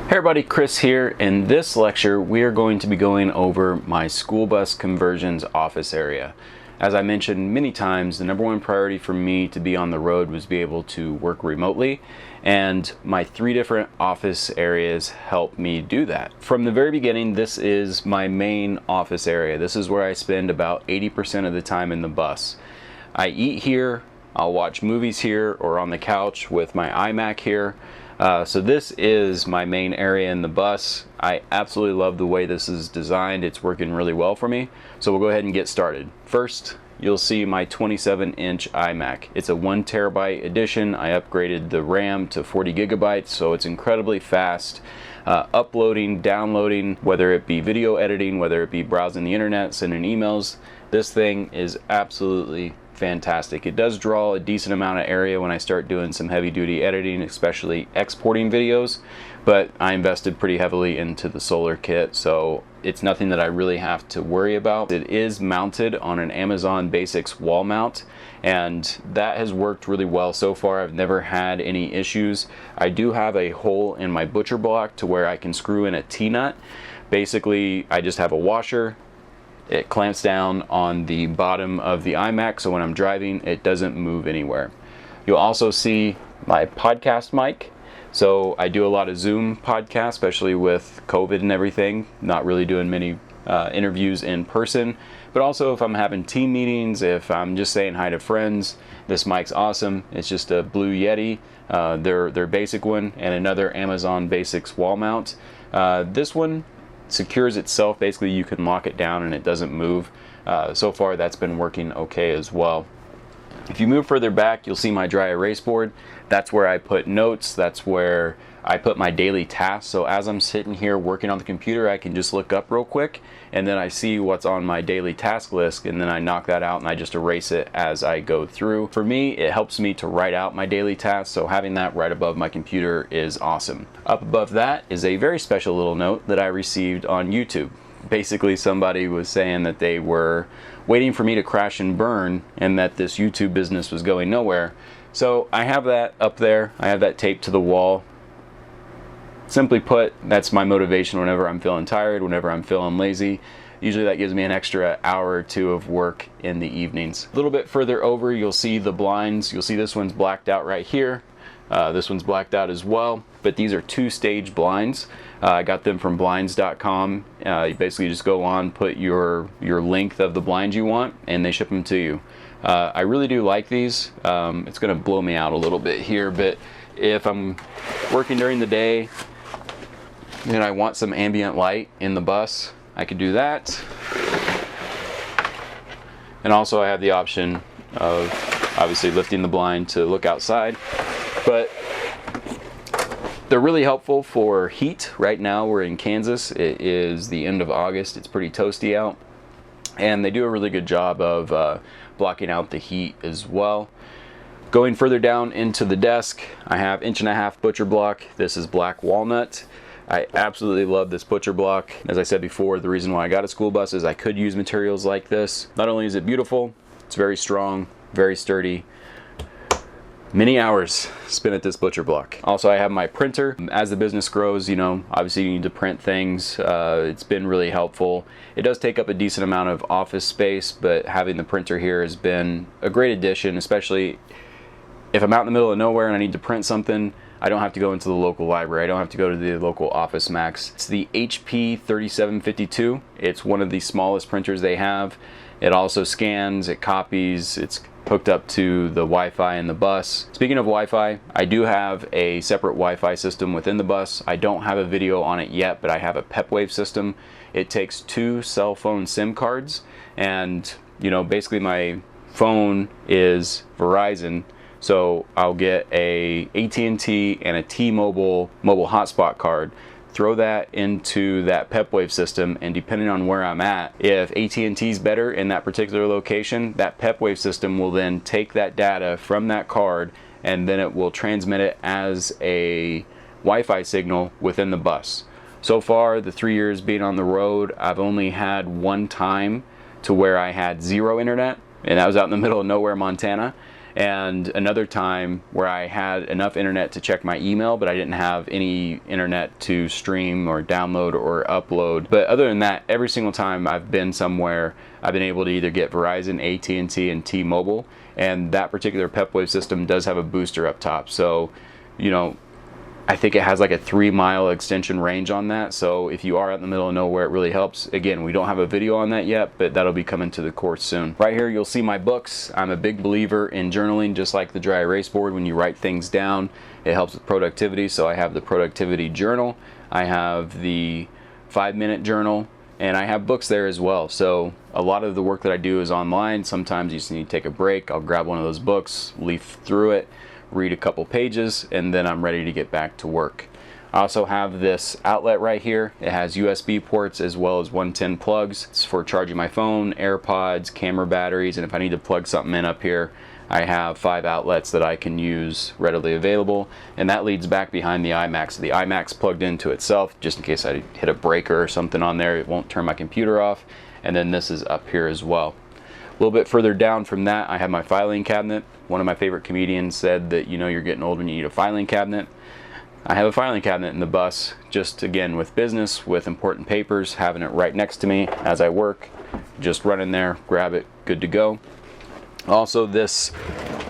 Hey everybody, Chris here. In this lecture, we are going to be going over my school bus conversions office area. As I mentioned many times, the number one priority for me to be on the road was to be able to work remotely, and my 3 different office areas help me do that. From the very beginning, this is my main office area. This is where I spend about 80% of the time in the bus. I eat here, I'll watch movies here, or on the couch with my iMac here. So this is my main area in the bus. I absolutely love the way this is designed. It's working really well for me. So we'll go ahead and get started. First, you'll see my 27-inch iMac. It's a 1 terabyte edition. I upgraded the RAM to 40 gigabytes, so it's incredibly fast. Uploading, downloading, whether it be video editing, whether it be browsing the internet, sending emails, this thing is absolutely fantastic. It does draw a decent amount of area when I start doing some heavy-duty editing, especially exporting videos, but I invested pretty heavily into the solar kit, so it's nothing that I really have to worry about. It is mounted on an Amazon Basics wall mount, and that has worked really well so far. I've never had any issues. I do have a hole in my butcher block to where I can screw in a T-nut. Basically, I just have a washer. It clamps down on the bottom of the iMac, so when I'm driving, it doesn't move anywhere. You'll also see my podcast mic. So I do a lot of Zoom podcasts, especially with COVID and everything. Not really doing many interviews in person, but also if I'm having team meetings, if I'm just saying hi to friends, this mic's awesome. It's just a Blue Yeti, their basic one, and another Amazon Basics wall mount. This one secures itself. Basically, you can lock it down and it doesn't move. So far, that's been working okay as well. If you move further back, you'll see my dry erase board. That's where I put notes. That's where I put my daily tasks. So as I'm sitting here working on the computer, I can just look up real quick, and then I see what's on my daily task list, and then I knock that out and I just erase it as I go through. For me, it helps me to write out my daily tasks, so having that right above my computer is awesome. Up above that is a very special little note that I received on YouTube. Basically, somebody was saying that they were waiting for me to crash and burn and that this YouTube business was going nowhere. So I have that up there. I have that taped to the wall. Simply put, that's my motivation whenever I'm feeling tired, whenever I'm feeling lazy. Usually that gives me an extra hour or 2 of work in the evenings. A little bit further over, you'll see the blinds. You'll see this one's blacked out right here. This one's blacked out as well, but these are 2-stage blinds. I got them from blinds.com. You basically just go on, put your length of the blind you want, and they ship them to you. I really do like these. It's going to blow me out a little bit here, but if I'm working during the day and I want some ambient light in the bus, I could do that. And also I have the option of obviously lifting the blind to look outside. But they're really helpful for heat. Right now we're in Kansas. It is the end of August. It's pretty toasty out. And they do a really good job of blocking out the heat as well. Going further down into the desk, I have 1.5 inch butcher block. This is black walnut. I absolutely love this butcher block. As I said before, the reason why I got a school bus is I could use materials like this. Not only is it beautiful, it's very strong, very sturdy. Many hours spent at this butcher block. Also, I have my printer. As the business grows, you know, obviously you need to print things. It's been really helpful. It does take up a decent amount of office space, but having the printer here has been a great addition, especially if I'm out in the middle of nowhere and I need to print something. I don't have to go into the local library. I don't have to go to the local Office Max. It's the HP 3752. It's one of the smallest printers they have. It also scans, it copies, it's hooked up to the Wi-Fi in the bus. Speaking of Wi-Fi, I do have a separate Wi-Fi system within the bus. I don't have a video on it yet, but I have a PepWave system. It takes 2 cell phone SIM cards, and you know, basically my phone is Verizon. So I'll get a AT&T and a T-Mobile mobile hotspot card, throw that into that PepWave system, and depending on where I'm at, if AT&T is better in that particular location, that PepWave system will then take that data from that card and then it will transmit it as a Wi-Fi signal within the bus. So far, the 3 years being on the road, I've only had one time to where I had 0 internet, and that was out in the middle of nowhere, Montana. and another time where I had enough internet to check my email, but I didn't have any internet to stream or download or upload. But other than that, every single time I've been somewhere, I've been able to either get Verizon, AT&T, and T-Mobile, and that particular PepWave system does have a booster up top. So, you know, I think it has like a 3-mile extension range on that, so if you are out in the middle of nowhere, it really helps. Again, we don't have a video on that yet, but that'll be coming to the course soon. Right here, you'll see my books. I'm a big believer in journaling, just like the dry erase board. When you write things down, it helps with productivity, so I have the productivity journal, I have the 5-minute journal, and I have books there as well. So a lot of the work that I do is online. Sometimes you just need to take a break. I'll grab one of those books, leaf through it, read a couple pages, and then I'm ready to get back to work. I also have this outlet right here. It has USB ports as well as 110 plugs. It's for charging my phone, AirPods, camera batteries, and if I need to plug something in up here, I have 5 outlets that I can use readily available, and that leads back behind the iMac. So the iMac's plugged into itself, just in case I hit a breaker or something on there, it won't turn my computer off, and then this is up here as well. A little bit further down from that, I have my filing cabinet. One of my favorite comedians said that, you know, you're getting old when you need a filing cabinet. I have a filing cabinet in the bus, just again with business, with important papers, having it right next to me as I work. Just run in there, grab it, good to go. Also, this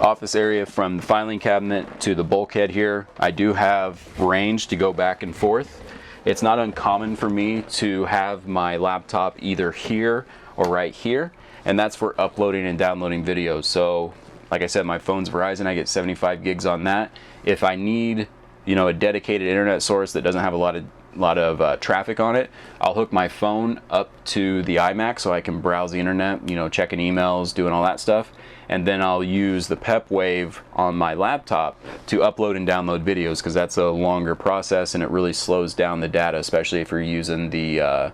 office area from the filing cabinet to the bulkhead here, I do have range to go back and forth. It's not uncommon for me to have my laptop either here or right here, and that's for uploading and downloading videos. So like I said, my phone's Verizon, I get 75 gigs on that. If I need, you know, a dedicated internet source that doesn't have a lot of traffic on it, I'll hook my phone up to the iMac so I can browse the internet, you know, checking emails, doing all that stuff, and then I'll use the PepWave on my laptop to upload and download videos, because that's a longer process and it really slows down the data, especially if you're using the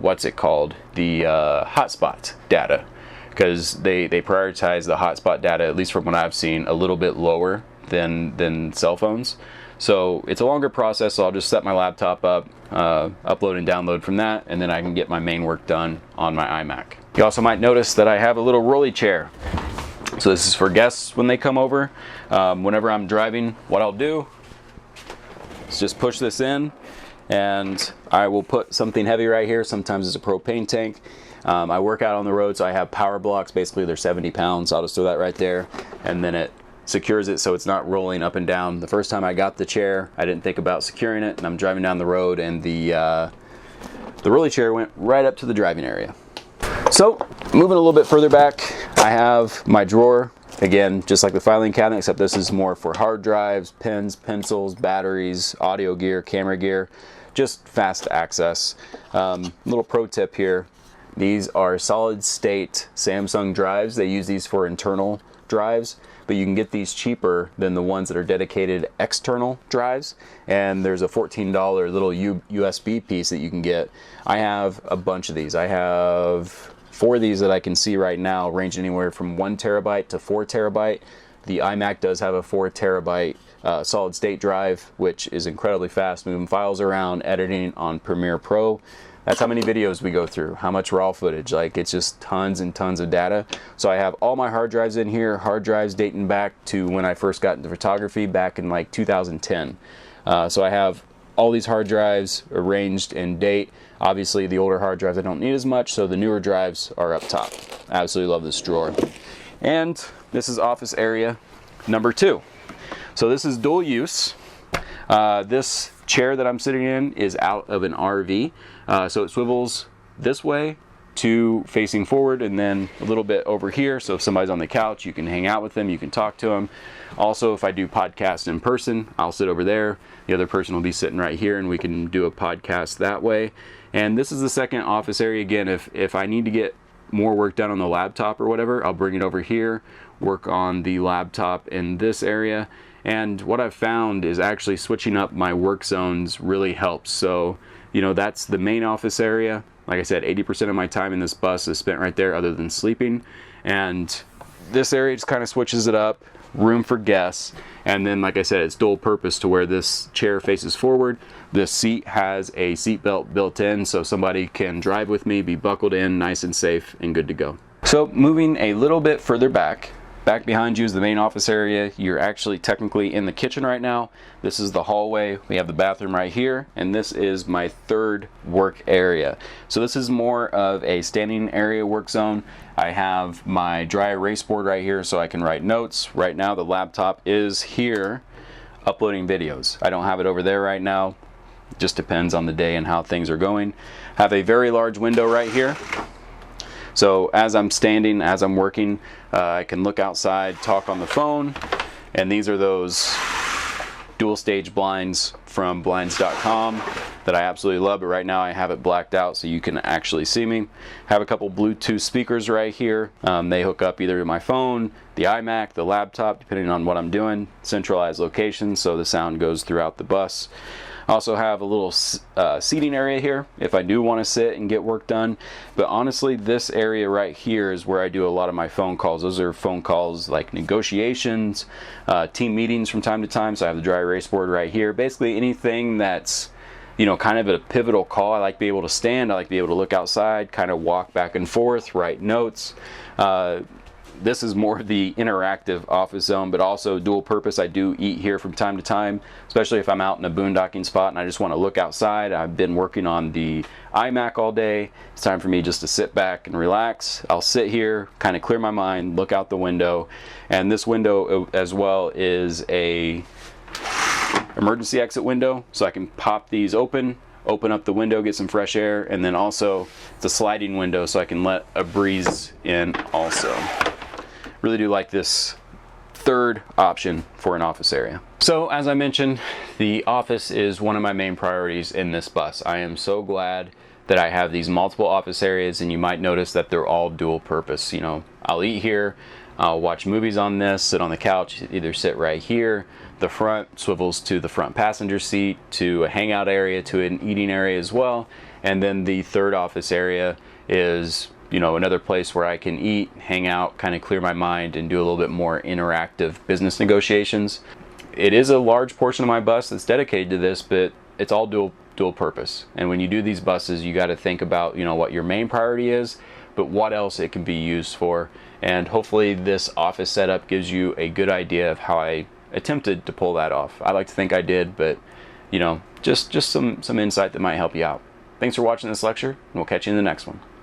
what's it called, the hotspot data, because they prioritize the hotspot data, at least from what I've seen, a little bit lower than cell phones. So it's a longer process, so I'll just set my laptop up, upload and download from that, and then I can get my main work done on my iMac. You also might notice that I have a little rolly chair. So this is for guests when they come over. Whenever I'm driving, what I'll do is just push this in, and I will put something heavy right here. Sometimes it's a propane tank. I work out on the road, so I have power blocks. Basically, they're 70 pounds. I'll just throw that right there, and then it secures it so it's not rolling up and down. The first time I got the chair, I didn't think about securing it, and I'm driving down the road, and the rolly chair went right up to the driving area. So, moving a little bit further back, I have my drawer. Again, just like the filing cabinet, except this is more for hard drives, pens, pencils, batteries, audio gear, camera gear, just fast access. Little pro tip here. These are solid state Samsung drives. They use these for internal drives, but you can get these cheaper than the ones that are dedicated external drives, and there's a $14 little USB piece that you can get. I have a bunch of these. I have 4 of these that I can see right now, range anywhere from 1 terabyte to 4 terabyte. The iMac does have a 4 terabyte solid state drive, which is incredibly fast, moving files around, editing on Premiere Pro. That's how many videos we go through, how much raw footage, like it's just tons and tons of data. So I have all my hard drives in here, hard drives dating back to when I first got into photography back in like 2010. So I have all these hard drives arranged in date. Obviously the older hard drives I don't need as much, so the newer drives are up top. I absolutely love this drawer. And this is office area number 2. So this is dual use. This chair that I'm sitting in is out of an RV. So it swivels this way to facing forward, and then a little bit over here, so if somebody's on the couch, you can hang out with them, you can talk to them. Also, if I do podcasts in person, I'll sit over there, the other person will be sitting right here, and we can do a podcast that way. And this is the second office area. Again, if I need to get more work done on the laptop or whatever, I'll bring it over here, work on the laptop in this area. And what I've found is actually switching up my work zones really helps. So, you know, that's the main office area. Like I said, 80% of my time in this bus is spent right there other than sleeping. And this area just kind of switches it up, room for guests. And then, like I said, it's dual purpose to where this chair faces forward. This seat has a seat belt built in, so somebody can drive with me, be buckled in, nice and safe and good to go. So moving a little bit further back, Back behind you is the main office area. You're actually technically in the kitchen right now. This is the hallway. We have the bathroom right here, and this is my third work area. So this is more of a standing area work zone. I have my dry erase board right here so I can write notes. Right now the laptop is here uploading videos. I don't have it over there right now. It just depends on the day and how things are going. Have a very large window right here. So as I'm standing, as I'm working, I can look outside, talk on the phone, and these are those dual stage blinds from blinds.com that I absolutely love, but right now I have it blacked out so you can actually see me. Have a couple Bluetooth speakers right here. They hook up either to my phone, the iMac, the laptop, depending on what I'm doing. Centralized location so the sound goes throughout the bus. I also have a little seating area here if I do want to sit and get work done. But honestly, this area right here is where I do a lot of my phone calls. Those are phone calls like negotiations, team meetings from time to time. So I have the dry erase board right here. Basically anything that's, you know, kind of a pivotal call. I like to be able to stand. I like to be able to look outside, kind of walk back and forth, write notes. This is more of the interactive office zone, but also dual purpose. I do eat here from time to time, especially if I'm out in a boondocking spot and I just want to look outside. I've been working on the iMac all day. It's time for me just to sit back and relax. I'll sit here, kind of clear my mind, look out the window. And this window as well is a emergency exit window, so I can pop these open up the window, get some fresh air, and then also it's a sliding window so I can let a breeze in also. Really do like this third option for an office area. So as I mentioned, the office is one of my main priorities in this bus. I am so glad that I have these multiple office areas, and you might notice that they're all dual purpose. You know, I'll eat here, I'll watch movies on this, sit on the couch, either sit right here. The front swivels to the front passenger seat, to a hangout area, to an eating area as well. And then the third office area is, you know, another place where I can eat, hang out, kind of clear my mind and do a little bit more interactive business negotiations. It is a large portion of my bus that's dedicated to this, but it's all dual purpose. And when you do these buses, you got to think about, you know, what your main priority is, but what else it can be used for. And hopefully this office setup gives you a good idea of how I attempted to pull that off. I like to think I did, but you know, just some insight that might help you out. Thanks for watching this lecture, and we'll catch you in the next one.